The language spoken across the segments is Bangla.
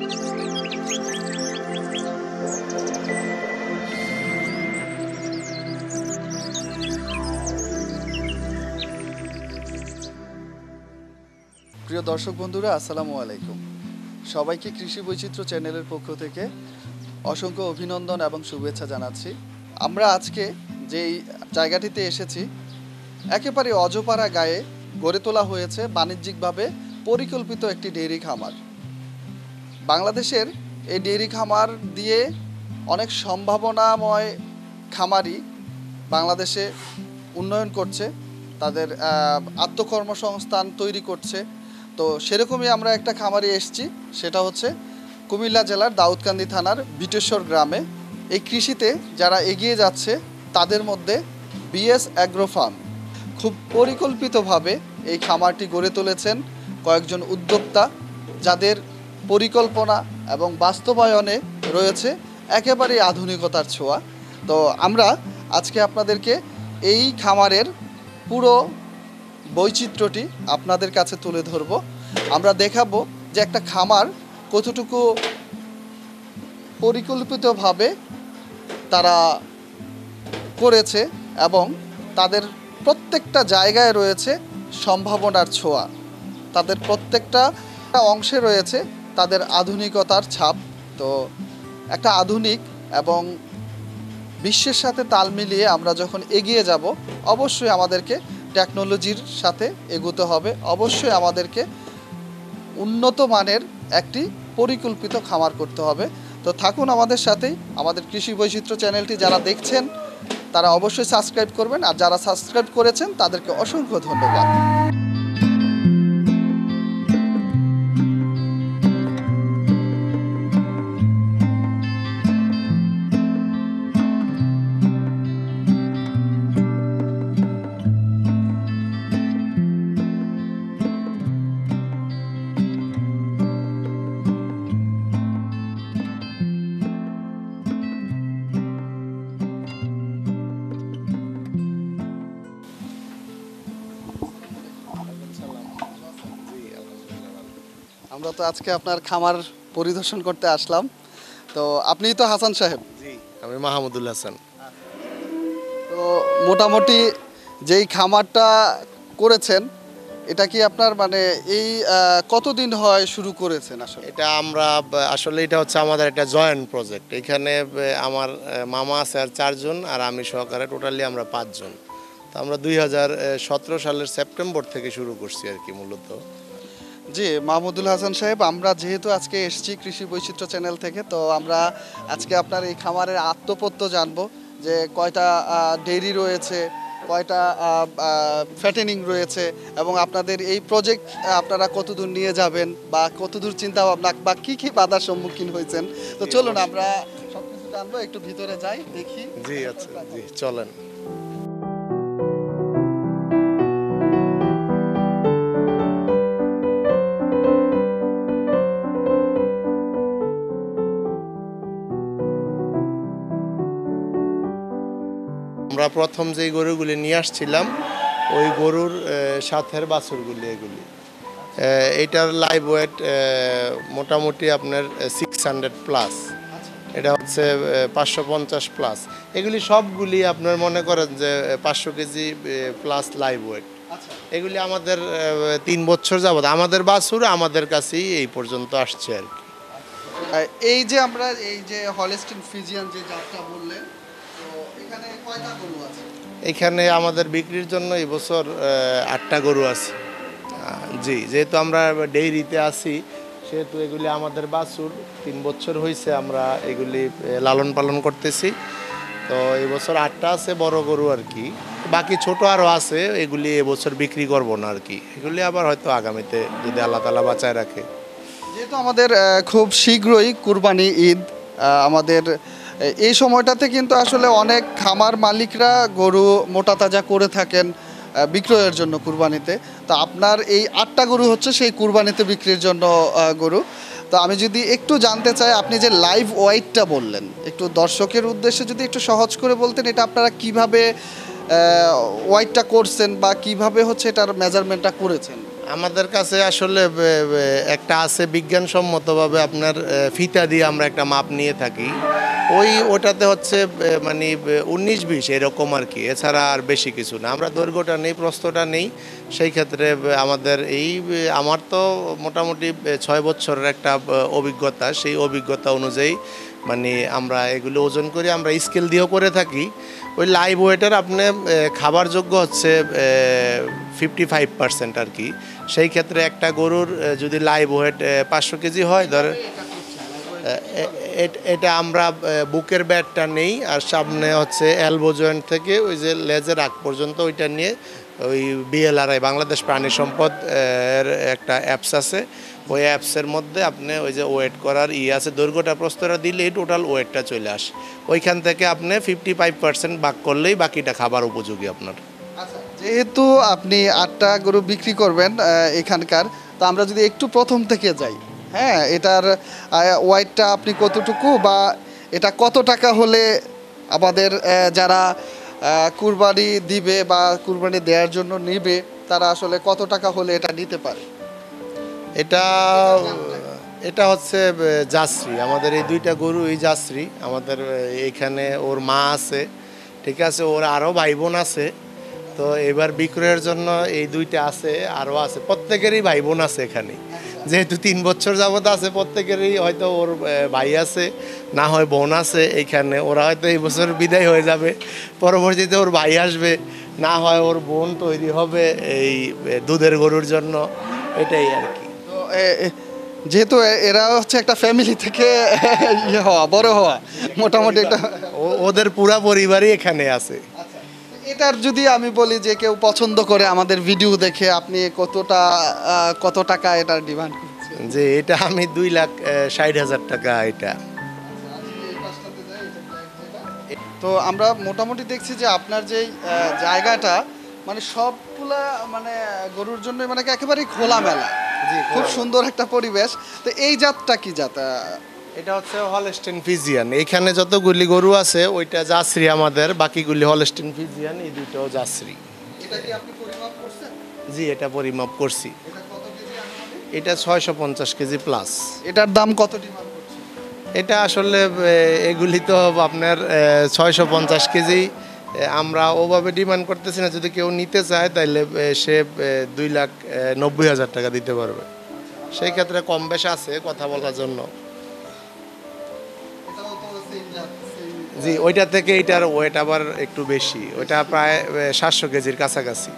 প্রিয় দর্শক বন্ধুরা, আসসালামু আলাইকুম। সবাইকে কৃষি বৈচিত্র্য চ্যানেলের পক্ষ থেকে অসংখ্য অভিনন্দন এবং শুভেচ্ছা জানাচ্ছি। আমরা আজকে যেই জায়গাটিতে এসেছি, একেবারে অজপাড়া গায়ে গড়ে তোলা হয়েছে বাণিজ্যিকভাবে পরিকল্পিত একটি ডেইরি খামার। বাংলাদেশের এই ডেইরি খামার দিয়ে অনেক সম্ভাবনাময় খামারি বাংলাদেশে উন্নয়ন করছে, তাদের আত্মকর্মসংস্থান তৈরি করছে। তো সেরকমই আমরা একটা খামারে এসেছি, সেটা হচ্ছে কুমিল্লা জেলার দাউদকান্দি থানার বিটেশ্বর গ্রামে। এই কৃষিতে যারা এগিয়ে যাচ্ছে তাদের মধ্যে বিএস অ্যাগ্রো ফার্ম খুব পরিকল্পিতভাবে এই খামারটি গড়ে তুলেছেন কয়েকজন উদ্যোক্তা, যাদের পরিকল্পনা এবং বাস্তবায়নে রয়েছে একেবারে আধুনিকতার ছোঁয়া। তো আমরা আজকে আপনাদেরকে এই খামারের পুরো বৈচিত্র্যটি আপনাদের কাছে তুলে ধরব। আমরা দেখাবো যে একটা খামার কতটুকু পরিকল্পিতভাবে তারা করেছে এবং তাদের প্রত্যেকটা জায়গায় রয়েছে সম্ভাবনার ছোঁয়া, তাদের প্রত্যেকটা অংশে রয়েছে তাদের আধুনিকতার ছাপ। তো একটা আধুনিক এবং বিশ্বের সাথে তাল মিলিয়ে আমরা যখন এগিয়ে যাব, অবশ্যই আমাদেরকে টেকনোলজির সাথে এগোতে হবে, অবশ্যই আমাদেরকে উন্নত মানের একটি পরিকল্পিত খামার করতে হবে। তো থাকুন আমাদের সাথেই। আমাদের কৃষি বৈচিত্র্য চ্যানেলটি যারা দেখছেন তারা অবশ্যই সাবস্ক্রাইব করবেন, আর যারা সাবস্ক্রাইব করেছেন তাদেরকে অসংখ্য ধন্যবাদ। আমরা তো আজকে আপনার খামার পরিদর্শন করতে আসলাম। তো আপনি তো হাসান সাহেব? জি, আমি মাহমুদুল হাসান। তো মোটামুটি যেই খামারটা করেছেন, এটা কি আপনার মানে এই কতদিন হয় শুরু করেছেন? আসলে এটা হচ্ছে আমাদের একটা জয়েন্ট প্রজেক্ট। এখানে আমার মামা আছে আর 4 জন, আর আমি সহকারে টোটালি আমরা 5 জন। তো আমরা 2017 সালের সেপ্টেম্বর থেকে শুরু করছি আর কি মূলত। জি, মাহমুদুল হাসান সাহেব, আমরা যেহেতু আজকে এসেছি কৃষি বৈচিত্র্য চ্যানেল থেকে, তো আমরা আজকে আপনার এই খামারের আত্মপত্য জানবো যে কয়টা ডেইরি রয়েছে, কয়টা ফ্যাটেনিং রয়েছে, এবং আপনাদের এই প্রজেক্ট আপনারা কতদূর নিয়ে যাবেন বা কতদূর চিন্তা ভাবনা বা কী কী বাধার সম্মুখীন হয়েছেন। তো চলুন আমরা সব কিছু জানবো, একটু ভিতরে যাই, দেখি। জি আচ্ছা, জি চলেন। আমরা প্রথম যেই গরুগুলি নিয়ে আসছিলাম, ওই গরুর সাথের বাছুরগুলি এগুলি। এইটার লাইভ ওয়েট মোটামুটি আপনার 600 প্লাস, এটা হচ্ছে 550 প্লাস। এগুলি সবগুলি আপনার মনে করেন যে 500 কেজি প্লাস লাইভ ওয়েট। এগুলি আমাদের 3 বছর যাবত আমাদের বাছুর আমাদের কাছেই এই পর্যন্ত আসছে আর কি। এই যে আমরা এই যে হলস্টিন ফ্রিজিয়ান যে জাতটা বললেন, এখানে কয়টা গরু আছে? এখানে আমাদের বিক্রির জন্য এই বছর 8টা গরু আছে। জি, যেহেতু আমরা ডেইরিতে আছি সেহেতু এগুলি আমাদের বাছুর, 3 বছর হয়েছে আমরা এগুলি লালন পালন করতেছি। তো এই বছর 8টা আছে বড় গরু আর কি, বাকি ছোট আরও আছে, এগুলি এবছর বিক্রি করব না আর কি। এগুলি আবার হয়তো আগামীতে যদি আল্লাহ তাআলা বাঁচায় রাখে। যেহেতু আমাদের খুব শীঘ্রই কুরবানি ঈদ, আমাদের এই সময়টাতে কিন্তু আসলে অনেক খামার মালিকরা গরু মোটা তাজা করে থাকেন বিক্রয়ের জন্য কুরবানিতে। তো আপনার এই 8টা গরু হচ্ছে সেই কুরবানিতে বিক্রির জন্য গরু। তো আমি যদি একটু জানতে চাই, আপনি যে লাইভ ওয়েটটা বললেন, একটু দর্শকের উদ্দেশ্যে যদি একটু সহজ করে বলতেন, এটা আপনারা কিভাবে ওয়েটটা করছেন বা কিভাবে হচ্ছে এটার মেজারমেন্টটা করেছেন? আমাদের কাছে আসলে একটা আছে বিজ্ঞানসম্মতভাবে আপনার ফিতা দিয়ে আমরা একটা মাপ নিয়ে থাকি। ওটাতে হচ্ছে মানে 19-20 এরকম আর কি, এছাড়া আর বেশি কিছু না। আমরা দৈর্ঘ্যটা নেই, প্রস্থটা নেই। সেই ক্ষেত্রে আমাদের আমার তো মোটামুটি 6 বছরের একটা অভিজ্ঞতা। সেই অভিজ্ঞতা অনুযায়ী মানে আমরা এগুলো ওজন করি, আমরা স্কেল দিয়েও করে থাকি। ওই লাইভ ওয়েটের আপনি খাবার যোগ্য হচ্ছে 55% আর কি। সেই ক্ষেত্রে একটা গরুর যদি লাইভ ওয়েট 500 কেজি হয়, ধরে এটা আমরা বুকের ব্যাটটা নেই, আর সামনে হচ্ছে এলবো জয়েন্ট থেকে ওই যে লেজের আগ পর্যন্ত ওইটা নিয়ে ওই বিএলআরআই বাংলাদেশ প্রাণী সম্পদ এর একটা অ্যাপস আছে। ওই অ্যাপসের মধ্যে আপনি ওই যে ওয়েট করার আছে, দৈর্ঘ্যটা প্রস্তরা দিলেই টোটাল ওয়েটটা চলে আসে। ওইখান থেকে আপনি 55% ভাগ করলেই বাকিটা খাবার উপযোগী আপনার। আচ্ছা, যেহেতু আপনি 8টা গরু বিক্রি করবেন এখানকার, তো আমরা যদি একটু প্রথম থেকে যাই, হ্যাঁ, এটার ওয়েটটা আপনি কতটুকু, বা এটা কত টাকা হলে আমাদের যারা কুরবানি দিবে বা কুরবানি দেওয়ার জন্য নেবে, তারা আসলে কত টাকা হলে এটা নিতে পারে? এটা এটা হচ্ছে জার্সি। আমাদের এই দুইটা গরু এই জার্সি। আমাদের এইখানে ওর মা আছে, ঠিক আছে, ওর আরও ভাই বোন আছে। তো এবার বিক্রয়ের জন্য এই দুইটা আছে, আরও আছে, প্রত্যেকেরই ভাই বোন আছে এখানে। যেহেতু 3 বছর যাবত আছে, প্রত্যেকেরই হয়তো ওর ভাই আছে, না হয় বোন আছে এইখানে। ওরা হয়তো এই বছর বিদায় হয়ে যাবে, পরবর্তীতে ওর ভাই আসবে, না হয় ওর বোন তৈরি হবে এই দুধের গরুর জন্য, এটাই আর কি। তো যেহেতু এরা হচ্ছে একটা ফ্যামিলি থেকে বড় হওয়া, মোটামুটি একটা ওদের পুরা পরিবারই এখানে আছে। আচ্ছা, এটার যদি আমি বলি যে কেউ পছন্দ করে আমাদের ভিডিও দেখে, আপনি কত টাকা এটার ডিমান্ড করছেন? যে এটা আমি 2,60,000 টাকা এটা। তো আমরা মোটামুটি দেখছি যে আপনার যে জায়গাটা মানে সবগুলা মানে গরুর জন্য মানে একেবারেই খোলামেলা, খুব সুন্দর একটা পরিবেশ। তো এই জাতটা কি জাত? এটা হচ্ছে হলস্টেইন ফ্রিজিয়ান। এইখানে যতগুলি গরু আছে ওইটা জার্সি আমাদের, বাকিগুলি হলস্টেইন ফ্রিজিয়ান, এই দুইটাও জার্সি। এটা কি আপনি পরিমাপ করছেন? জি, এটা পরিমাপ করছি। এটা কত কেজি আনুমানিক? এটা 650 কেজি প্লাস। এটার দাম কত ডিমান্ড করছেন? এটা আসলে এগুলি তো আপনার 650 কেজি আমরা ওভাবে ডিমান্ড করতেছি না। যদি কেউ নিতে চায় তাহলে সে 2,90,000 টাকা দিতে পারবে। সেই ক্ষেত্রে কম বেশ আছে কথা বলার জন্য। জি, ওইটা থেকে এটার ওয়েট আবার একটু বেশি, ওইটা প্রায় 700 কেজির কাছাকাছি।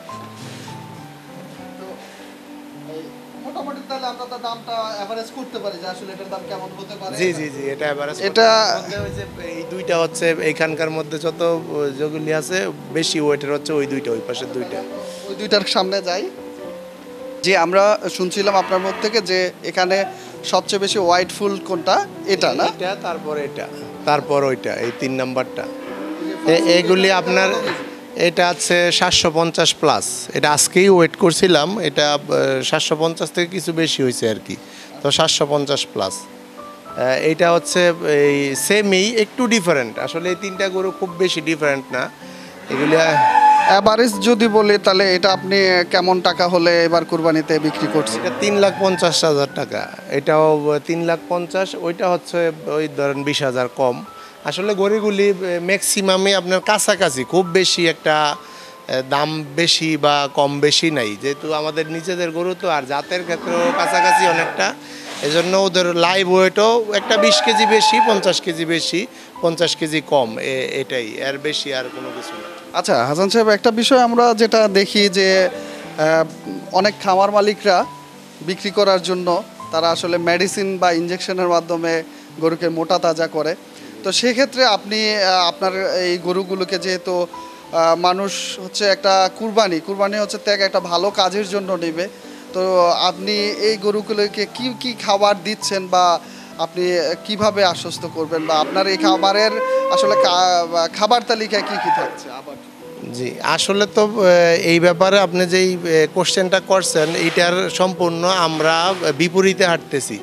মোটামুটি তাহলে আমরা তো দামটা এভারেজ করতে পারি যে আসলে এটার দাম কেমন হতে পারে। জি জি জি, এটা এভারেজ। এটা এই দুইটা হচ্ছে এইখানকার মধ্যে যত যেগুলি আছে বেশি ওয়েটের হচ্ছে ওই দুইটা, ওই পাশের দুইটা। ওই দুইটার সামনে যাই। যে আমরা শুনছিলাম আপনার মুখ থেকে যে এখানে সবচেয়ে বেশি হোয়াইট ফুল কোনটা, এটা না? এটা, তারপর এটা, তারপর ওইটা, এই 3 নাম্বারটা। এগুলি আপনার এটা আছে 750 প্লাস। এটা আজকেই ওয়েট করছিলাম, এটা 750 থেকে কিছু বেশি হয়েছে আর কি। তো 750 প্লাস। এইটা হচ্ছে এই সেমই, একটু ডিফারেন্ট। আসলে এই 3টা গরু খুব বেশি ডিফারেন্ট না এগুলি। এভারেজ যদি বলি তাহলে এটা আপনি কেমন টাকা হলে এবার কুরবানিতে বিক্রি করছেন? এটা 3,50,000 টাকা। এটাও 3,50,000। ওইটা হচ্ছে ওই ধরেন 20,000 কম। আসলে গরুগুলি ম্যাক্সিমামই আপনার কাছাকাছি, খুব বেশি একটা দাম বেশি বা কম বেশি নাই, যেহেতু আমাদের নিজেদের গরু তো, আর জাতের ক্ষেত্রেও কাছাকাছি অনেকটা। এজন্য ওদের লাইভ ওয়েটও একটা 20 কেজি বেশি, 50 কেজি বেশি, 50 কেজি কম, এটাই, এর বেশি আর কোনো কিছু না। আচ্ছা হাসান সাহেব, একটা বিষয় আমরা যেটা দেখি যে অনেক খামার মালিকরা বিক্রি করার জন্য তারা আসলে মেডিসিন বা ইনজেকশনের মাধ্যমে গরুকে মোটা তাজা করে। তো সেক্ষেত্রে আপনি আপনার এই গরুগুলোকে, যেহেতু মানুষ হচ্ছে একটা কুরবানি হচ্ছে ত্যাগ, একটা ভালো কাজের জন্য নেবে, তো আপনি এই গরুগুলোকে কি কি খাবার দিচ্ছেন বা আপনি কিভাবে আশ্বস্ত করবেন, বা আপনার এই খাবারের আসলে খাবার তালিকায় কি কি থাকছে আবার? জি, আসলে তো এই ব্যাপারে আপনি যেই কোশ্চেনটা করছেন এইটার সম্পূর্ণ আমরা বিপরীতে হাঁটতেছি।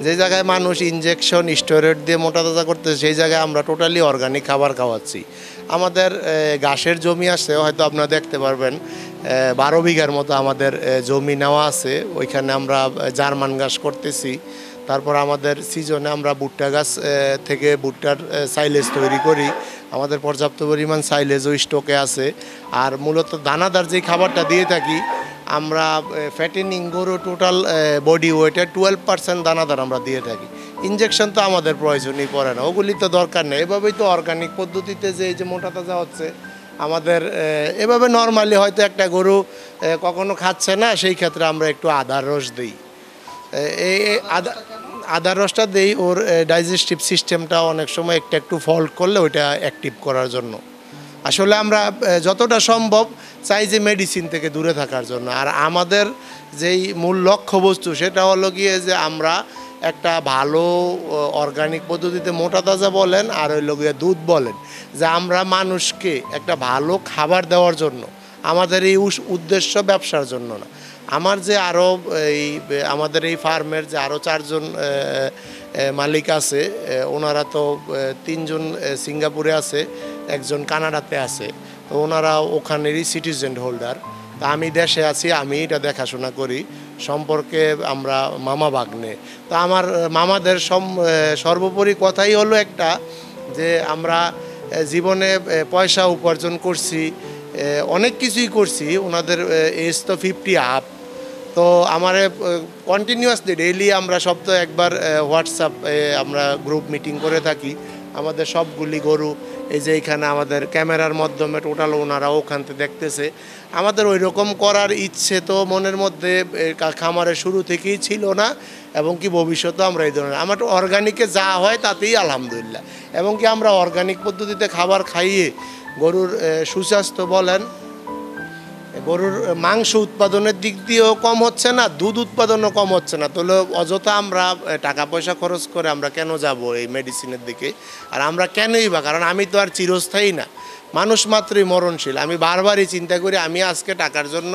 যে জায়গায় মানুষ ইনজেকশন স্টেরয়েড দিয়ে মোটা তাজা করতেছে, সেই জায়গায় আমরা টোটালি অর্গানিক খাবার খাওয়াচ্ছি। আমাদের ঘাসের জমি আছে, হয়তো আপনারা দেখতে পারবেন 12 বিঘার মতো আমাদের জমি নেওয়া আছে, ওইখানে আমরা জার্মান ঘাস করতেছি। তারপর আমাদের সিজনে আমরা ভুট্টা গাছ থেকে ভুট্টার সাইলেজ তৈরি করি, আমাদের পর্যাপ্ত পরিমাণ সাইলেজও স্টকে আছে। আর মূলত দানাদার যে খাবারটা দিয়ে থাকি আমরা, ফ্যাটেনিং গরু টোটাল বডি ওয়েটের 12% দানাদার আমরা দিয়ে থাকি। ইনজেকশন তো আমাদের প্রয়োজনই পড়ে না, ওগুলি তো দরকার নেই। এভাবেই তো অর্গানিক পদ্ধতিতে যে এই যে মোটা তাজা হচ্ছে আমাদের, এভাবে নর্মালি হয়তো একটা গরু কখনো খাচ্ছে না, সেই ক্ষেত্রে আমরা একটু আদার রস দিই। এই আদার রসটা দিই ওর ডাইজেস্টিভ সিস্টেমটা অনেক সময় একটু ফল্ট করলে ওইটা অ্যাক্টিভ করার জন্য। আসলে আমরা যতটা সম্ভব চাই যে মেডিসিন থেকে দূরে থাকার জন্য। আর আমাদের যেই মূল লক্ষ্যবস্তু সেটা হলো গিয়ে যে আমরা একটা ভালো অর্গানিক পদ্ধতিতে মোটা তাজা বলেন আর ওই গিয়ে দুধ বলেন, যে আমরা মানুষকে একটা ভালো খাবার দেওয়ার জন্য, আমাদের এই উদ্দেশ্য ব্যবসার জন্য না। আমার যে আরও আমাদের এই ফার্মের যে আরও 4জন মালিক আছে, ওনারা তো 3জন সিঙ্গাপুরে আছে, একজন কানাডাতে আছে, তো ওনারা ওখানেরই সিটিজেন হোল্ডার। তা আমি দেশে আছি, আমি এটা দেখাশোনা করি, সম্পর্কে আমরা মামা ভাগ্নে। তো আমার মামাদের সর্বোপরি কথাই হলো একটা, যে আমরা জীবনে পয়সা উপার্জন করছি, অনেক কিছুই করছি। ওনাদের এজ তো 50 আপ। তো আমার কন্টিনিউয়াসলি ডেইলি আমরা সপ্তাহে একবার হোয়াটসঅ্যাপ আমরা গ্রুপ মিটিং করে থাকি। আমাদের সবগুলি গরু এই যে এইখানে আমাদের ক্যামেরার মাধ্যমে টোটাল ওনারা ওখান থেকে দেখতেছে। আমাদের ওই রকম করার ইচ্ছে তো মনের মধ্যে খামারের শুরু থেকেই ছিল না, এবং কি ভবিষ্যতেও আমরা এই ধরনের, আমার অর্গানিকে যা হয় তাতেই আলহামদুলিল্লাহ। এবং কি আমরা অর্গানিক পদ্ধতিতে খাবার খাইয়ে গরুর সুস্বাস্থ্য বলেন, গরুর মাংস উৎপাদনের দিক দিয়েও কম হচ্ছে না, দুধ উৎপাদনও কম হচ্ছে না। তাহলে অযথা আমরা টাকা পয়সা খরচ করে আমরা কেন যাব এই মেডিসিনের দিকে? আর আমরা কেনই বা, কারণ আমি তো আর চিরস্থায়ী না, মানুষ মাত্রই মরণশীল। আমি বারবারই চিন্তা করি, আমি আজকে টাকার জন্য,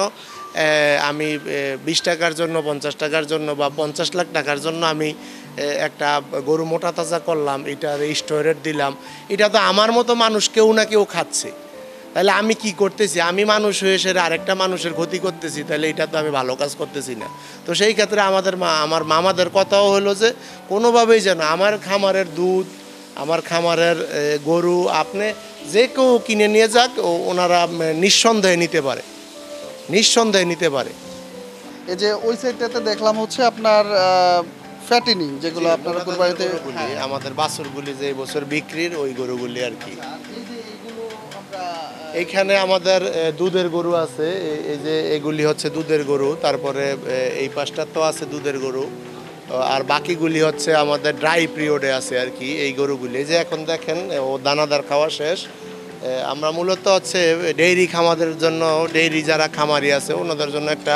আমি 20 টাকার জন্য, 50 টাকার জন্য বা 50 লাখ টাকার জন্য আমি একটা গরু মোটা তাজা করলাম, এটার স্টোরেট দিলাম, এটা তো আমার মতো মানুষ কেউ না কেউ খাচ্ছে। তাহলে আমি কি করতেছি? আমি মানুষ হয়ে সেটা আরেকটা মানুষের ক্ষতি করতেছি, তাহলে এটা তো আমি ভালো কাজ করতেছি না। তো সেই ক্ষেত্রে আমার মামাদের কথাও হলো যে কোনোভাবেই যেন আমার খামারের দুধ, আমার খামারের গরু আপনি যে কেউ কিনে নিয়ে যাক, ওনারা নিঃসন্দেহে নিতে পারে, নিঃসন্দেহে নিতে পারে। এই যে ওই সাইডটাতে দেখলাম হচ্ছে আপনার ফ্যাটেনিং, যেগুলো আপনারা কুরবানিতে আমাদের বাছুরগুলি যে বছর বিক্রির ওই গরুগুলি আর কি। এইখানে আমাদের দুধের গরু আছে, এই যে এগুলি হচ্ছে দুধের গরু। তারপরে এই পাশটা তো আছে দুধের গরু, আর বাকিগুলি হচ্ছে আমাদের ড্রাই পিরিয়ডে আছে আর কি। এই গরুগুলি যে এখন দেখেন ও দানাদার খাওয়া শেষ। আমরা মূলত হচ্ছে ডেইরি খামারের জন্য, ডেইরি যারা খামারি আছে ওনাদের জন্য একটা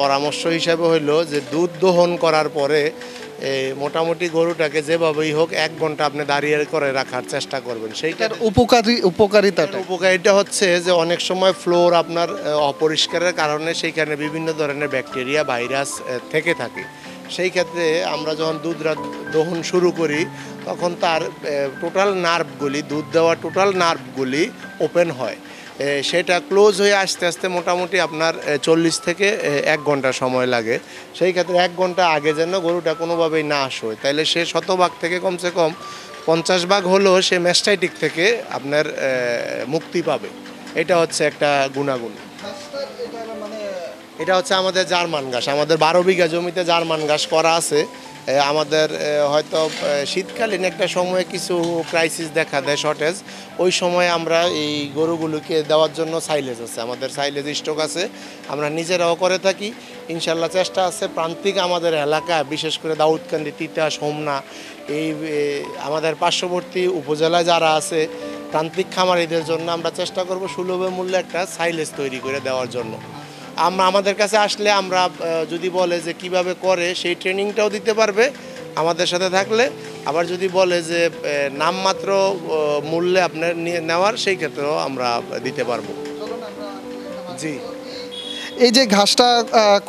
পরামর্শ হিসাবে হইলো যে দুধ দহন করার পরে মোটামুটি গরুটাকে যেভাবেই হোক 1 ঘন্টা আপনি দাঁড়িয়ে করে রাখার চেষ্টা করবেন। সেইটার উপকারিতা হচ্ছে যে অনেক সময় ফ্লোর আপনার অপরিষ্কারের কারণে সেইখানে বিভিন্ন ধরনের ব্যাকটেরিয়া, ভাইরাস থেকে থাকে। সেই ক্ষেত্রে আমরা যখন দুধ দহন শুরু করি তখন তার টোটাল নার্ভগুলি, দুধ দেওয়ার টোটাল নার্ভগুলি ওপেন হয়। সেটা ক্লোজ হয়ে আস্তে আস্তে মোটামুটি আপনার 40 থেকে 1 ঘন্টা সময় লাগে। সেই ক্ষেত্রে 1 ঘন্টা আগে যেন গরুটা কোনোভাবেই না আসে, তাইলে সে 100 ভাগ থেকে কমসে কম 50 ভাগ হলেও সে ম্যাস্টাইটিক থেকে আপনার মুক্তি পাবে। এটা হচ্ছে একটা গুণাগুণ। এটা হচ্ছে আমাদের জার্মান ঘাস, আমাদের 12 বিঘা জমিতে জার্মান ঘাস করা আছে। আমাদের হয়তো শীতকালীন একটা সময়ে কিছু ক্রাইসিস দেখা দেয়, শর্টেজ, ওই সময় আমরা এই গরুগুলোকে দেওয়ার জন্য সাইলেজ আছে, আমাদের সাইলেজ স্টক আছে, আমরা নিজেরাও করে থাকি। ইনশাল্লাহ চেষ্টা আছে প্রান্তিক আমাদের এলাকা, বিশেষ করে দাউদকান্দি, তিতাস, হোমনা, এই আমাদের পার্শ্ববর্তী উপজেলায় যারা আছে প্রান্তিক খামারিদের জন্য আমরা চেষ্টা করব সুলভ মূল্যে একটা সাইলেজ তৈরি করে দেওয়ার জন্য। আমাদের কাছে আসলে আমরা যদি বলে যে কিভাবে করে সেই ট্রেনিংটাও দিতে পারবে আমাদের সাথে থাকলে, আবার যদি বলে যে নামমাত্র মূল্যে আপনার নিয়ে নেওয়ার, সেই ক্ষেত্রেও আমরা দিতে পারবো। জি, এই যে ঘাসটা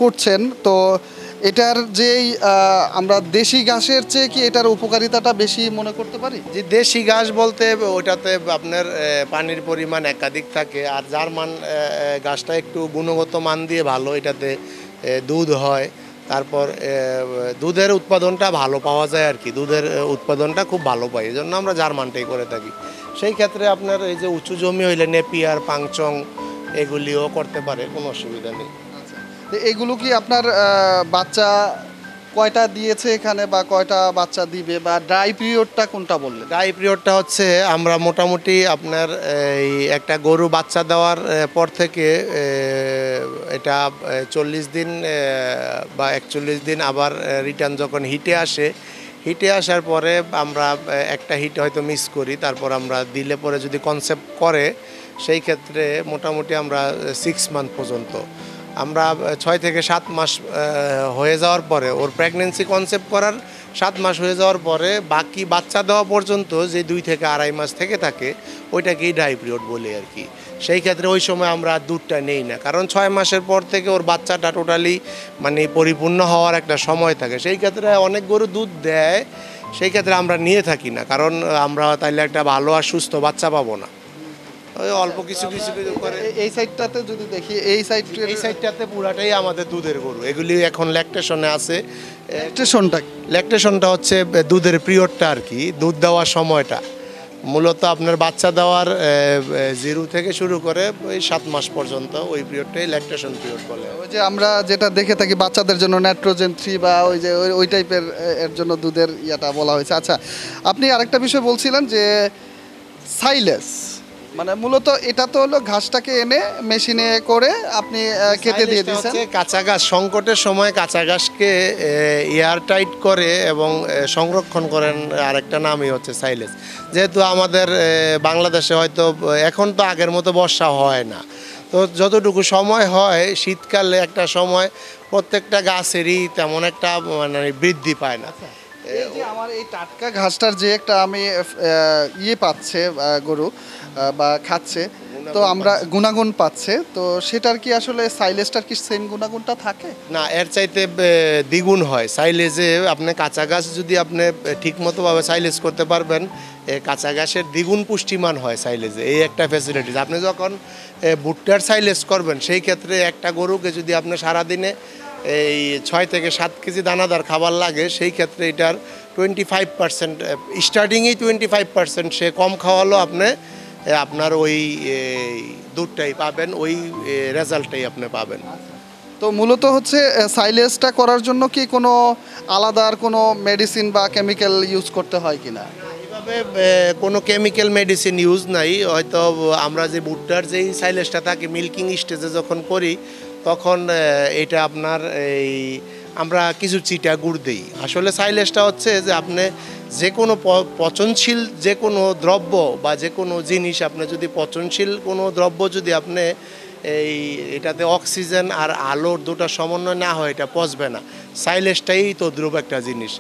করছেন, তো এটার যেই আমরা দেশি ঘাসের চেয়ে কি এটার উপকারিতাটা বেশি মনে করতে পারি? যে দেশি ঘাস বলতে ওটাতে আপনার পানির পরিমাণ একাধিক থাকে, আর জার্মান ঘাসটা একটু গুণগত মান দিয়ে ভালো, এটাতে দুধ হয়, তারপর দুধের উৎপাদনটা ভালো পাওয়া যায় আর কি, দুধের উৎপাদনটা খুব ভালো পাই, এই জন্য আমরা জার্মানটাই করে থাকি। সেই ক্ষেত্রে আপনার এই যে উঁচু জমি হইলে নেপিয়ার, পাংচং এগুলিও করতে পারে, কোনো অসুবিধা নেই। আচ্ছা, তো এগুলো কি আপনার বাচ্চা কয়টা দিয়েছে এখানে, বা কয়টা বাচ্চা দিবে, বা ড্রাই পিরিয়ডটা কোনটা বললেন? ড্রাই পিরিয়ডটা হচ্ছে আমরা মোটামুটি আপনার এই একটা গরু বাচ্চা দেওয়ার পর থেকে এটা 40 দিন বা 41 দিন, আবার রিটার্ন যখন হিটে আসে, হিটে আসার পরে আমরা একটা হিট হয়তো মিস করি, তারপর আমরা দিলে পরে যদি কনসেপ্ট করে সেই ক্ষেত্রে মোটামুটি আমরা 6 মান্থ পর্যন্ত আমরা 6 থেকে 7 মাস হয়ে যাওয়ার পরে, ওর প্রেগনেন্সি কনসেপ্ট করার 7 মাস হয়ে যাওয়ার পরে বাকি বাচ্চা দেওয়া পর্যন্ত যে 2 থেকে 2.5 মাস থেকে থাকে ওইটাকেই ড্রাই পিরিয়ড বলে আর কি। সেই ক্ষেত্রে ওই সময় আমরা দুধটা নেই না, কারণ 6 মাসের পর থেকে ওর বাচ্চাটা টোটালি মানে পরিপূর্ণ হওয়ার একটা সময় থাকে। সেই ক্ষেত্রে অনেক গরু দুধ দেয়, সেই ক্ষেত্রে আমরা নিয়ে থাকি না, কারণ আমরা তাইলে একটা ভালো আর সুস্থ বাচ্চা পাবো না। ওই অল্প কিছু কিছু করে এই সাইডটাতে যদি দেখি, এই সাইডটাতে পুরাটাই আমাদের দুধের গরু, এগুলি এখন ল্যাকটেশনে আছে। স্টেশনটা ল্যাকটেশনটা হচ্ছে দুধের পিরিয়ডটা আর কি, দুধ দেওয়ার সময়টা মূলত আপনার বাচ্চা দেওয়ার 0 থেকে শুরু করে ওই 7 মাস পর্যন্ত ওই পিরিয়ডটাই ল্যাকটেশন পিরিয়ড বলে। ওই যে আমরা যেটা দেখে থাকি বাচ্চাদের জন্য নাইট্রোজেন 3 বা ওই যে ওই টাইপের এর জন্য দুধের ইয়াটা বলা হয়েছে। আচ্ছা, আপনি আরেকটা বিষয় বলছিলেন যে সাইলেস, মানে মূলত এটা তো হলো ঘাসটাকে এনে মেশিনে করে আপনি কেটে দিয়ে দিয়েছেন। কাঁচা ঘাস সংকটের সময় কাঁচা ঘাসকে এয়ার টাইট করে এবং সংরক্ষণ করেন, আরেকটা নামই হচ্ছে সাইলেজ। যেহেতু আমাদের বাংলাদেশে হয়তো এখন তো আগের মতো বর্ষা হয় না, তো যতটুকু সময় হয় শীতকালে একটা সময় প্রত্যেকটা গাছেরই তেমন একটা মানে বৃদ্ধি পায় না। এই যে আমার এই টাটকা ঘাসটার যে একটা আমি ইয়ে পাচ্ছে গরু বা খাচ্ছে, তো আমরা গুণাগুণ পাচ্ছে, তো সেটার কি আসলে সাইলেজটার কি সেম গুণাগুণটা থাকে? না, এর চাইতে দ্বিগুণ হয় সাইলেজে। আপনি কাঁচা ঘাস যদি আপনি ঠিকমতোভাবে সাইলেজ করতে পারবেন, কাঁচা ঘাসের দ্বিগুণ পুষ্টিমান হয় সাইলেজে, এই একটা ফ্যাসিলিটিস। আপনি যখন ভুট্টার সাইলেজ করবেন সেই ক্ষেত্রে একটা গরুকে যদি আপনি সারাদিনে এই 6 থেকে 7 কেজি দানাদার খাবার লাগে, সেই ক্ষেত্রে এটার 25% স্টার্টিংয়েই 25% সে কম খাওয়ালো আপনি আপনার ওই দুধটাই পাবেন, ওই রেজাল্টটাই আপনি পাবেন। তো মূলত হচ্ছে সাইলেজটা করার জন্য কি কোনো আলাদা আর কোনো মেডিসিন বা কেমিক্যাল ইউজ করতে হয় কিনা? এইভাবে কোনো কেমিক্যাল মেডিসিন ইউজ নাই। হয়তো আমরা যে ভুট্টার যেই সাইলেজটা থাকে মিল্কিং স্টেজে যখন করি তখন এটা আপনার এই আমরা কিছু চিটা গুড় দিই। আসলে সাইলেজটা হচ্ছে যে আপনি যে কোনো পচনশীল যে কোনো দ্রব্য বা যে কোনো জিনিস, আপনি যদি পচনশীল কোনো দ্রব্য যদি আপনি এই এটাতে অক্সিজেন আর আলোর দুটো সমন্বয় না হয় এটা পচবে না। সাইলেজটাই তদ্রূপ একটা জিনিস,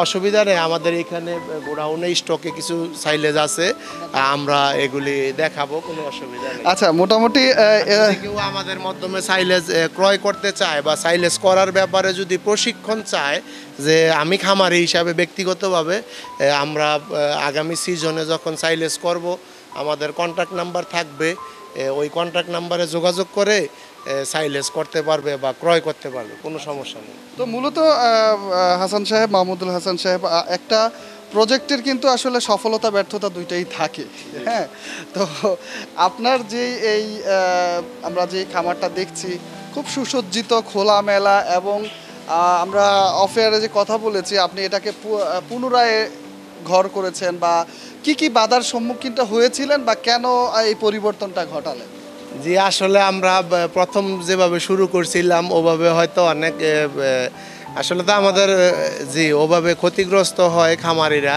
অসুবিধা নেই। আমাদের এখানে গোডাউনে স্টকে কিছু সাইলেজ আছে, আমরা এগুলি দেখাবো, কোনো অসুবিধা নেই। আচ্ছা, মোটামুটি কেউ আমাদের মাধ্যমে সাইলেজ ক্রয় করতে চায় বা সাইলেজ করার ব্যাপারে যদি প্রশিক্ষণ চায়, যে আমি খামারি হিসাবে ব্যক্তিগতভাবে আমরা আগামী সিজনে যখন সাইলেজ করব আমাদের কন্ট্যাক্ট নাম্বার থাকবে, ওই কন্ট্যাক্ট নাম্বারে যোগাযোগ করে সাইলেজ করতে পারবে বা ক্রয় করতে পারবে, কোনো সমস্যা নেই। তো মূলত হাসান সাহেব, মাহমুদুল হাসান সাহেব, একটা প্রজেক্টের কিন্তু আসলে সফলতা ব্যর্থতা দুইটাই থাকে, হ্যাঁ। তো আপনার যে এই আমরা যে খামারটা দেখছি খুব সুসজ্জিত, খোলামেলা, এবং আমরা অফেয়ারে যে কথা বলেছি আপনি এটাকে পুনরায় ঘর করেছেন, বা কি কি বাধার সম্মুখীনটা হয়েছিলেন বা কেন এই পরিবর্তনটা ঘটালেন? জি, আসলে আমরা প্রথম যেভাবে শুরু করছিলাম ওভাবে হয়তো অনেক আসলে তো আমাদের জি ওভাবে ক্ষতিগ্রস্ত হয় খামারিরা,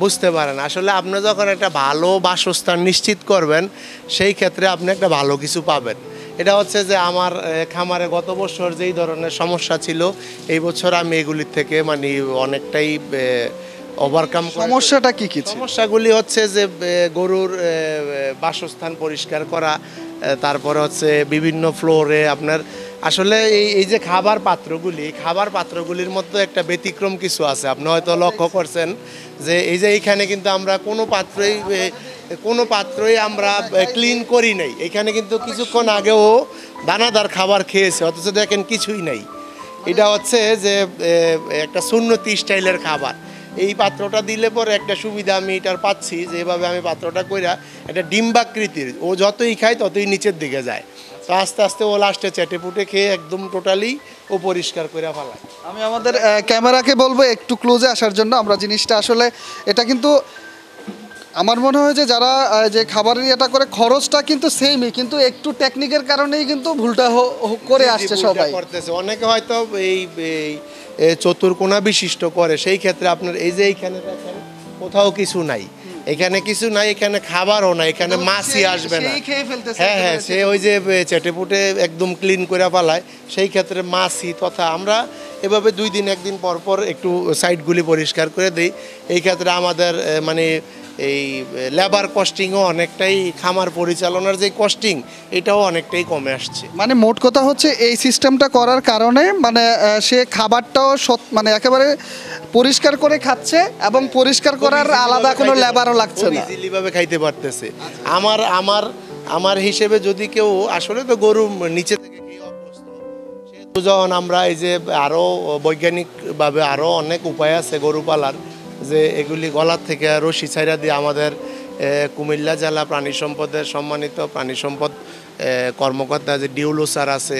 বুঝতে পারেন। আসলে আপনি যখন একটা ভালো বাসস্থান নিশ্চিত করবেন সেই ক্ষেত্রে আপনি একটা ভালো কিছু পাবেন। এটা হচ্ছে যে আমার খামারে গত বছর যেই ধরনের সমস্যা ছিল এই বছর আমি এগুলির থেকে মানে অনেকটাই ওভারকাম। সমস্যাটা কি কি? সমস্যাগুলি হচ্ছে যে গরুর বাসস্থান পরিষ্কার করা, তারপরে হচ্ছে বিভিন্ন ফ্লোরে আপনার আসলে এই যে খাবার পাত্রগুলির মধ্যে একটা ব্যতিক্রম কিছু আছে, আপনি হয়তো লক্ষ্য করছেন যে এই যে এইখানে কিন্তু আমরা কোনো পাত্রই আমরা ক্লিন করি নাই। এখানে কিন্তু কিছুক্ষণ আগেও দানাদার খাবার খেয়েছে, অথচ দেখেন কিছুই নাই। এটা হচ্ছে যে একটা সুন্নতি স্টাইলের খাবার। এই পাত্রটা দিলে পরে একটা সুবিধা আমি এটার পাচ্ছি, যেভাবে আমি পাত্রটা কইরা একটা ডিম্বাকৃতির, ও যতই খায় ততই নিচের দিকে যায়। তো আস্তে আস্তে ও লাস্টে চেটে পুটে খেয়ে একদম টোটালি ও পরিষ্কার করে ফেলায়। আমি আমাদের ক্যামেরাকে বলবো একটু ক্লোজে আসার জন্য। আমরা জিনিসটা আসলে এটা কিন্তু আমার মনে হয় যে যারা যে খাবারের এটা করে খরচটা কিন্তু সেমই, কিন্তু একটু টেকনিকের কারণেই কিন্তু ভুলটা করে আসছে সবাই করতেছে। অনেকে হয়তো এই চতুর্কোণা বিশিষ্ট করে, সেই ক্ষেত্রে আপনার এই যে এইখানে দেখেন কোথাও কিছু নাই, এখানে কিছু নাই, এখানে খাবারও নাই, এখানে মাছই আসবে না। হ্যাঁ হ্যাঁ, সে ওই যে চেটেপুটে একদম ক্লিন করে ফেলায়, সেই ক্ষেত্রে মাছই তথা আমরা এভাবে 2 দিন 1 দিন পর পর একটু সাইডগুলি পরিষ্কার করে দিই। এই ক্ষেত্রে আমাদের মানে এই লেবার কস্টিংও অনেকটাই, খামার পরিচালনার যে কস্টিং এটাও অনেকটাই কমে আসছে। মানে মোট কথা হচ্ছে এই সিস্টেমটা করার কারণে মানে সে খাবারটাও মানে একেবারে পরিষ্কার করে খাচ্ছে এবং পরিষ্কার করার আলাদা কোনো লেবারও লাগছে না, ইজিলিভাবে খাইতে পারতেছে। আমার হিসেবে যদি কেউ আসলে তো গরু নিচে থেকে খেয়ে অভ্যস্ত, সেহেতু যখন আমরা এই যে আরও বৈজ্ঞানিকভাবে আরও অনেক উপায় আছে গরু পালার, যে এগুলি গলার থেকে রশি ছাইরা দিয়ে আমাদের কুমিল্লা জেলা প্রাণী সম্পদের সম্মানিত প্রাণী সম্পদ কর্মকর্তা যে ডিউলো স্যার আছে,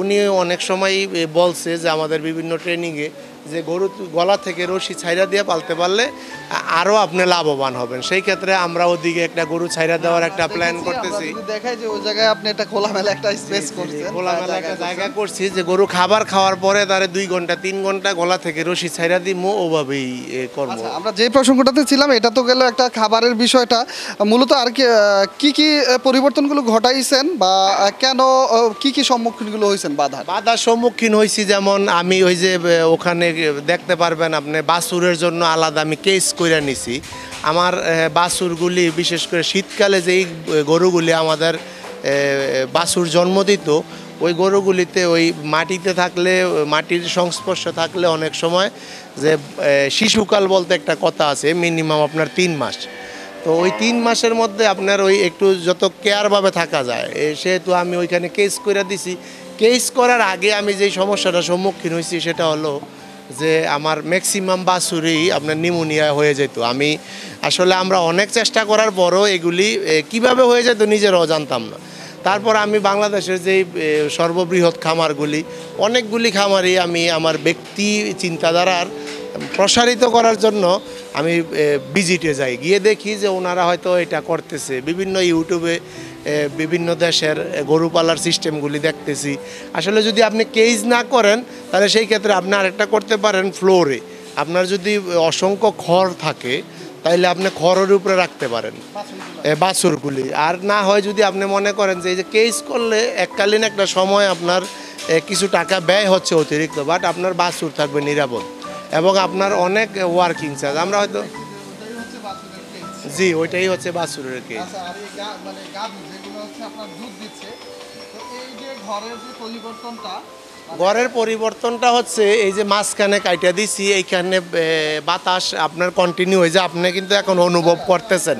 উনি অনেক সময় বলছে যে আমাদের বিভিন্ন ট্রেনিংয়ে যে গরু গলা থেকে রশি ছাইরা দিয়ে পালতে পারলে আরও আপনি লাভবান হবেন। সেই ক্ষেত্রে আমরা ওদিকে একটা গরু ছাইরা দেওয়ার একটা প্ল্যান করতেছি। দেখাই যে ওই জায়গায় আপনি একটা খোলামেলা একটা স্পেস করছেন, খোলামেলা একটা জায়গা করছি যে গরু খাবার খাওয়ার পরে তারে 2 ঘন্টা 3 ঘন্টা গলা থেকে রশি ছাইরা দিমু, ওভাবেই করবো। আমরা যে প্রসঙ্গটাতে ছিলাম এটা তো গেল একটা খাবারের বিষয়টা, মূলত আর কি পরিবর্তনগুলো ঘটাইছেন বা কেন কি সম্মুখীনগুলো হয়েছেন বাধার সম্মুখীন হয়েছি? যেমন আমি ওই যে ওখানে দেখতে পারবেন আপনি বাছুরের জন্য আলাদা আমি কেস করে নিছি। আমার বাছুরগুলি বিশেষ করে শীতকালে যেই গরুগুলি আমাদের বাছুর জন্ম দিত, ওই গরুগুলিতে ওই মাটিতে থাকলে, মাটির সংস্পর্শ থাকলে অনেক সময় যে শিশুকাল বলতে একটা কথা আছে, মিনিমাম আপনার 3 মাস। তো ওই 3 মাসের মধ্যে আপনার ওই একটু যত কেয়ারভাবে থাকা যায়, সেহেতু আমি ওইখানে কেস করে দিছি। কেস করার আগে আমি যেই সমস্যাটার সম্মুখীন হয়েছি সেটা হলো যে আমার ম্যাক্সিমাম বাছুরই আপনার নিউমোনিয়া হয়ে যেত। আসলে আমরা অনেক চেষ্টা করার পরও এগুলি কিভাবে হয়ে যেত নিজেরাও জানতাম না। তারপর আমি বাংলাদেশের যেই সর্ববৃহৎ খামারগুলি, অনেকগুলি খামারই আমি আমার ব্যক্তি চিন্তাধারার প্রসারিত করার জন্য আমি ভিজিটে যাই, গিয়ে দেখি যে ওনারা হয়তো এটা করতেছে। বিভিন্ন ইউটিউবে বিভিন্ন দেশের গরু পালার সিস্টেমগুলি দেখতেছি। আসলে যদি আপনি কেজ না করেন তাহলে সেই ক্ষেত্রে আপনি আরেকটা করতে পারেন, ফ্লোরে আপনার যদি অসংখ্য খড় থাকে তাইলে আপনি খড়ের উপরে রাখতে পারেন বাছুরগুলি। আর না হয় যদি আপনি মনে করেন যে এই যে কেজ করলে এককালীন একটা সময় আপনার কিছু টাকা ব্যয় হচ্ছে অতিরিক্ত, বাট আপনার বাছুর থাকবে নিরাপদ এবং আপনার অনেক ওয়ার্কিং চার্জ। আমরা হয়তো জি, ওইটাই হচ্ছে বাছুরের কেজ। ঘরের পরিবর্তনটা হচ্ছে এই যে মাঝখানে কাইটা দিছি, এইখানে বাতাস আপনার কন্টিনিউ হয়ে যায়, আপনি কিন্তু এখন অনুভব করতেছেন।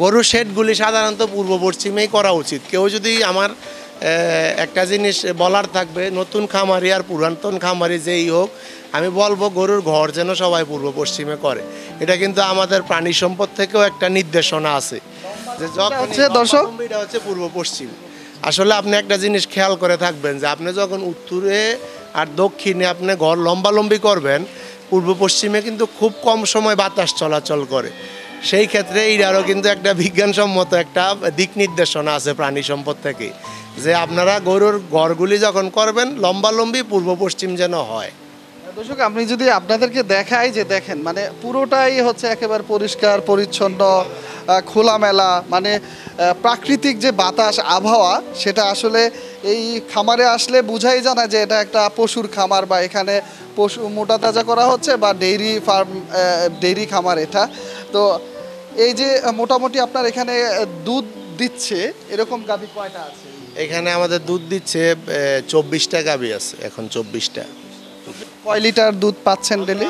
গরুর শেডগুলি সাধারণত পূর্ব পশ্চিমেই করা উচিত। কেউ যদি আমার একটা জিনিস বলার থাকবে, নতুন খামারি আর পুরাতন খামারি যেই হোক, আমি বলবো গরুর ঘর যেন সবাই পূর্ব পশ্চিমে করে। এটা কিন্তু আমাদের প্রাণী সম্পদ থেকেও একটা নির্দেশনা আছে যে যখন দর্শক এটা হচ্ছে পূর্ব পশ্চিম। আসলে আপনি একটা জিনিস খেয়াল করে থাকবেন যে আপনি যখন উত্তরে আর দক্ষিণে আপনি ঘর লম্বালম্বি করবেন, পূর্ব পশ্চিমে কিন্তু খুব কম সময় বাতাস চলাচল করে। সেই ক্ষেত্রে এইটারও কিন্তু একটা বিজ্ঞানসম্মত একটা দিক নির্দেশনা আছে প্রাণী সম্পদ থেকে, যে আপনারা গরুর ঘরগুলি যখন করবেন লম্বালম্বি পূর্ব পশ্চিম যেন হয়। দর্শক আমি যদি আপনাদেরকে দেখাই যে দেখেন মানে পুরোটাই হচ্ছে একেবারে পরিষ্কার পরিচ্ছন্ন খোলামেলা, মানে প্রাকৃতিক যে বাতাস আবহাওয়া সেটা আসলে এই খামারে আসলে বুঝাই জানা যে এটা একটা পশুর খামার বা এখানে পশু মোটা তাজা করা হচ্ছে বা ডেইরি খামার এটা। তো এই যে মোটামুটি আপনার এখানে দুধ দিচ্ছে এরকম গাভী কয়টা আছে? এখানে আমাদের দুধ দিচ্ছে 24টা গাভী আছে এখন, 24টা। কয় লিটার দুধ পাচ্ছেন ডেলি?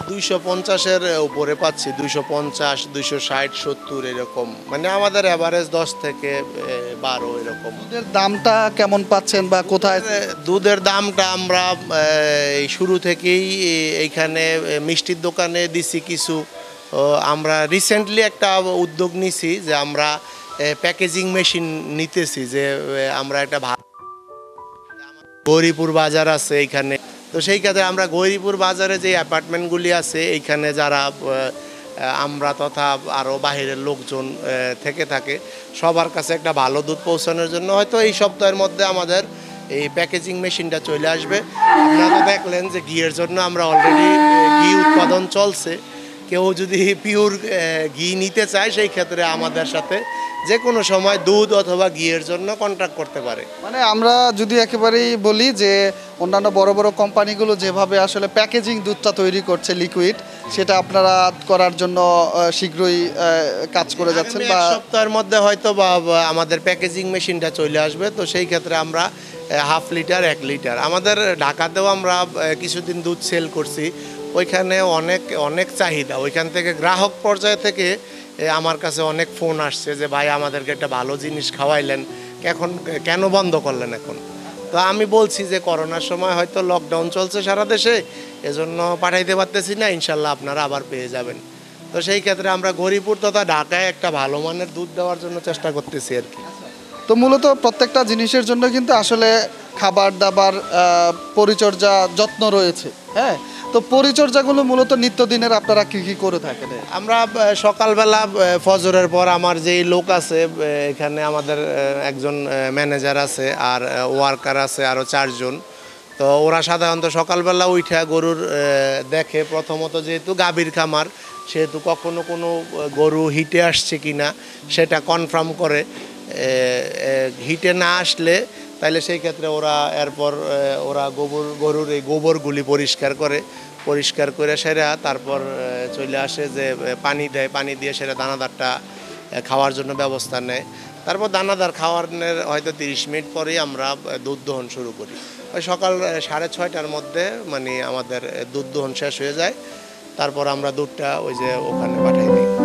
250-এর উপরে পাচ্ছি, 250, 260, 70 এরকম, মানে আমাদের অ্যাভারেজ 10 থেকে 12 এরকম। দুধের দামটা কেমন পাচ্ছেন বা কোথায়? দুধের দামটা আমরা এই শুরু থেকেই এইখানে মিষ্টির দোকানে দিছি কিছু। আমরা রিসেন্টলি একটা উদ্যোগ নিছি যে আমরা প্যাকেজিং মেশিন নিতেছি, যে আমরা একটা গৌরীপুর বাজার আছে এইখানে, তো সেই ক্ষেত্রে আমরা গৌরীপুর বাজারে যে অ্যাপার্টমেন্টগুলি আছে এইখানে যারা আমরা তথা আরও বাহিরের লোকজন থেকে থাকে, সবার কাছে একটা ভালো দুধ পৌঁছানোর জন্য হয়তো এই সপ্তাহের মধ্যে আমাদের এই প্যাকেজিং মেশিনটা চলে আসবে। আপনারা তো দেখলেন যে ঘিয়ের জন্য আমরা অলরেডি ঘি উৎপাদন চলছে। কেউ যদি পিওর ঘি নিতে চায় সেই ক্ষেত্রে আমাদের সাথে যে কোনো সময় দুধ অথবা ঘিয়ের জন্য কন্ট্যাক্ট করতে পারে। মানে আমরা যদি একেবারেই বলি যে অন্যান্য বড় বড় কোম্পানিগুলো যেভাবে আসলে প্যাকেজিং দুধটা তৈরি করছে লিকুইড, সেটা আপনারা করার জন্য শীঘ্রই কাজ করে যাচ্ছেন বা এক সপ্তাহের মধ্যে হয়তো বা আমাদের প্যাকেজিং মেশিনটা চলে আসবে। তো সেই ক্ষেত্রে আমরা 1/2 লিটার 1 লিটার, আমাদের ঢাকাতেও আমরা কিছুদিন দুধ সেল করছি, ওইখানে অনেক অনেক চাহিদা, ওইখান থেকে গ্রাহক পর্যায় থেকে আমার কাছে অনেক ফোন আসছে যে ভাই আমাদেরকে একটা ভালো জিনিস খাওয়াইলেন, এখন কেন বন্ধ করলেন এখন? তো আমি বলছি যে করোনার সময় হয়তো লকডাউন চলছে সারা দেশে, এজন্য পাঠাইতে পারতেছি না, ইনশাল্লাহ আপনারা আবার পেয়ে যাবেন। তো সেই ক্ষেত্রে আমরা গরিপুর তথা ঢাকায় একটা ভালো মানের দুধ দেওয়ার জন্য চেষ্টা করতেছি আর কি। তো মূলত প্রত্যেকটা জিনিসের জন্য কিন্তু আসলে খাবার দাবার পরিচর্যা যত্ন রয়েছে। হ্যাঁ, তো পরিচর্যাগুলো মূলত নিত্যদিনের আপনারা কি কি করে থাকেন? আমরা সকালবেলা ফজরের পর আমার যেই লোক আছে এখানে, আমাদের একজন ম্যানেজার আছে আর ওয়ার্কার আছে আরও 4 জন। তো ওরা সাধারণত সকালবেলা উঠা গরুর দেখে, প্রথমত যেহেতু গাভীর খামার সেহেতু কখনো কোনো গরু হিটে আসছে কি না সেটা কনফার্ম করে। হিটে না আসলে তাহলে সেই ক্ষেত্রে ওরা এরপর ওরা গরুর এই গোবরগুলি পরিষ্কার করে সেরা তারপর চলে আসে যে পানি দেয়, পানি দিয়ে সেরা দানাদারটা খাওয়ার জন্য ব্যবস্থা নেয়। তারপর দানাদার খাওয়ানোর হয়তো 30 মিনিট পরেই আমরা দুধ দহন শুরু করি। ওই সকাল 6:30টার মধ্যে মানে আমাদের দুধ দহন শেষ হয়ে যায়, তারপর আমরা দুধটা ওই যে ওখানে পাঠাই দিই।